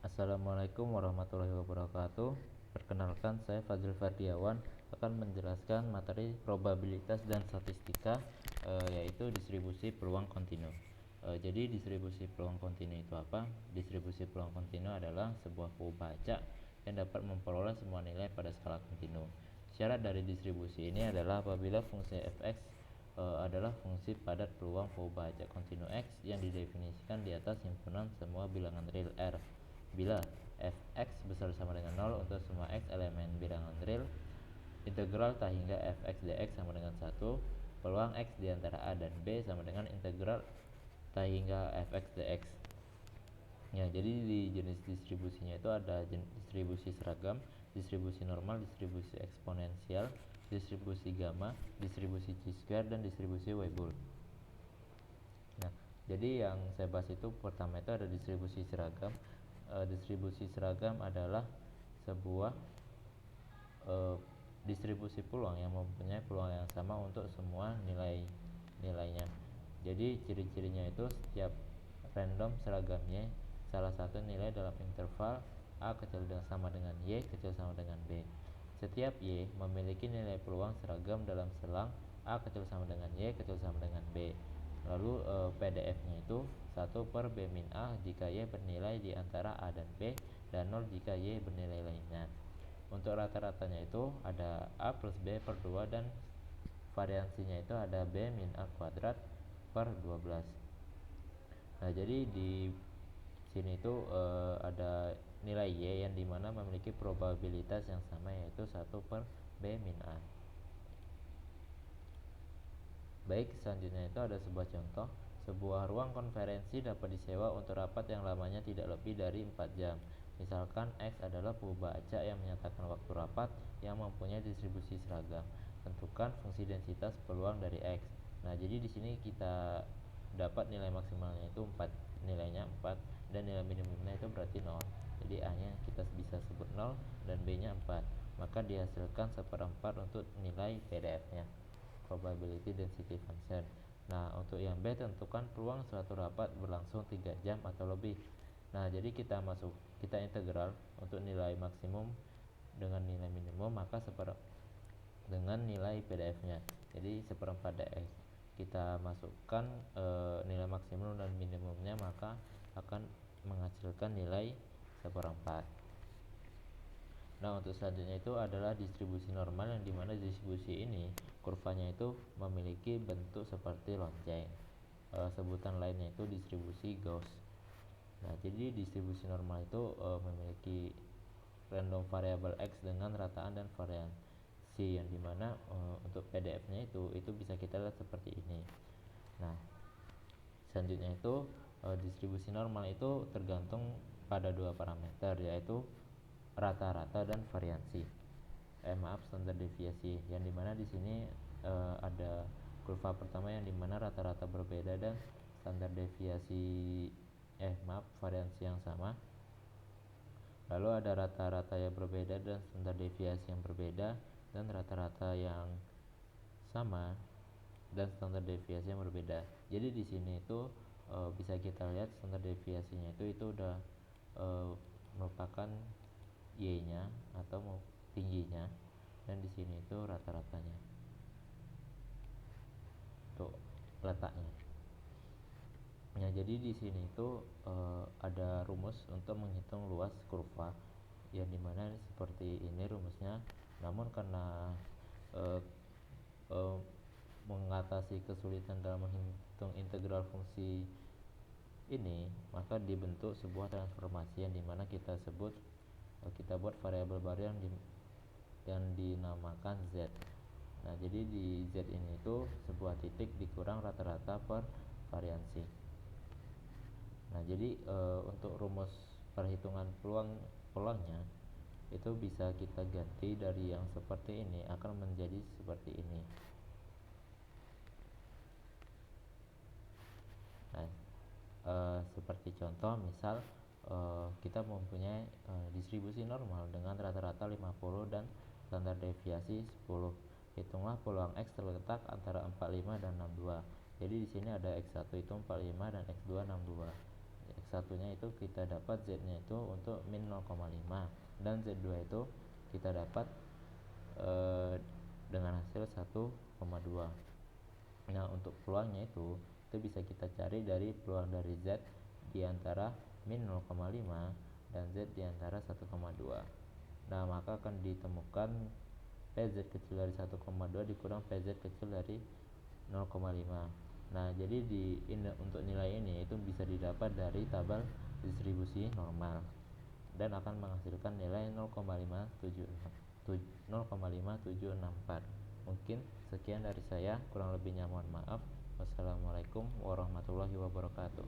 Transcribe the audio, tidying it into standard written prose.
Assalamualaikum warahmatullahi wabarakatuh. Perkenalkan, saya Fazil Fardiawan akan menjelaskan materi probabilitas dan statistika, yaitu distribusi peluang kontinu. Jadi distribusi peluang kontinu itu apa? Distribusi peluang kontinu adalah sebuah pembaca yang dapat memperoleh semua nilai pada skala kontinu. Syarat dari distribusi ini adalah apabila fungsi fx adalah fungsi padat peluang pembaca kontinu x yang didefinisikan di atas himpunan semua bilangan real R. Bila fx besar sama dengan 0 untuk semua x elemen bilangan real, integral tak hingga fx dx sama dengan 1, peluang x di antara a dan b sama dengan integral tak hingga fx dx. Ya, jadi di jenis distribusinya itu ada distribusi seragam, distribusi normal, distribusi eksponensial, distribusi gamma, distribusi chi-square, dan distribusi Weibull. Nah, jadi yang saya bahas itu pertama itu ada distribusi seragam. Distribusi seragam adalah sebuah distribusi peluang yang mempunyai peluang yang sama untuk semua nilainya. Jadi ciri-cirinya itu setiap random seragamnya salah satu nilai dalam interval a kecil sama dengan y kecil sama dengan b. Setiap y memiliki nilai peluang seragam dalam selang a kecil sama dengan y kecil sama dengan b. Lalu PDF-nya itu 1 per B min A jika Y bernilai di antara A dan B, dan 0 jika Y bernilai lainnya. Untuk rata-ratanya itu ada A plus B per 2, dan variansinya itu ada B min A kuadrat per 12. Nah, jadi di sini itu ada nilai Y yang dimana memiliki probabilitas yang sama, yaitu 1 per B min A. Baik, selanjutnya itu ada sebuah contoh. Sebuah ruang konferensi dapat disewa untuk rapat yang lamanya tidak lebih dari 4 jam. Misalkan X adalah pembaca yang menyatakan waktu rapat yang mempunyai distribusi seragam. Tentukan fungsi densitas peluang dari X. Nah, jadi di sini kita dapat nilai maksimalnya itu 4, nilainya 4, dan nilai minimumnya itu berarti 0. Jadi A-nya kita bisa sebut 0 dan B-nya 4. Maka dihasilkan seperempat untuk nilai PDF-nya, probability density function. Nah, untuk yang B, tentukan peluang suatu rapat berlangsung 3 jam atau lebih. Nah, jadi kita integral untuk nilai maksimum dengan nilai minimum, maka dengan nilai PDF-nya. Jadi seperempat dx. Kita masukkan nilai maksimum dan minimumnya, maka akan menghasilkan nilai seperempat. Nah, untuk selanjutnya itu adalah distribusi normal, yang dimana distribusi ini kurvanya itu memiliki bentuk seperti lonceng. Sebutan lainnya itu distribusi Gauss. Nah, jadi distribusi normal itu memiliki random variable X dengan rataan dan variansi, yang dimana untuk PDF-nya itu bisa kita lihat seperti ini. Nah, selanjutnya itu distribusi normal itu tergantung pada dua parameter, yaitu rata-rata dan variansi. Standar deviasi, yang dimana di sini ada kurva pertama yang dimana rata-rata berbeda dan standar deviasi variansi yang sama. Lalu ada rata-rata yang berbeda dan standar deviasi yang berbeda, dan rata-rata yang sama dan standar deviasi yang berbeda. Jadi di sini itu bisa kita lihat standar deviasinya itu udah merupakan Y-nya atau tingginya, dan di sini itu rata-ratanya tuh letaknya. Ya, jadi di sini itu ada rumus untuk menghitung luas kurva, yang dimana seperti ini rumusnya. Namun karena mengatasi kesulitan dalam menghitung integral fungsi ini, maka dibentuk sebuah transformasi yang dimana kita buat variabel baru yang dinamakan Z. Nah, jadi di Z ini itu sebuah titik dikurang rata-rata per variansi. Nah, jadi untuk rumus perhitungan peluangnya itu bisa kita ganti dari yang seperti ini akan menjadi seperti ini. Nah, seperti contoh, misal kita mempunyai distribusi normal dengan rata-rata 50 dan standar deviasi 10. Hitunglah peluang X terletak antara 45 dan 62. Jadi di sini ada X1 itu 45 dan X2 62. X1 nya itu kita dapat Z nya itu untuk min 0,5 dan Z2 itu kita dapat dengan hasil 1,2. Nah, untuk peluangnya itu bisa kita cari dari peluang dari Z di antara min 0,5 dan Z di antara 1,2. Nah, maka akan ditemukan PZ kecil dari 1,2 dikurang PZ kecil dari 0,5. Nah, jadi untuk nilai ini itu bisa didapat dari tabel distribusi normal dan akan menghasilkan nilai 0,5764. Mungkin sekian dari saya, kurang lebihnya mohon maaf. Wassalamualaikum warahmatullahi wabarakatuh.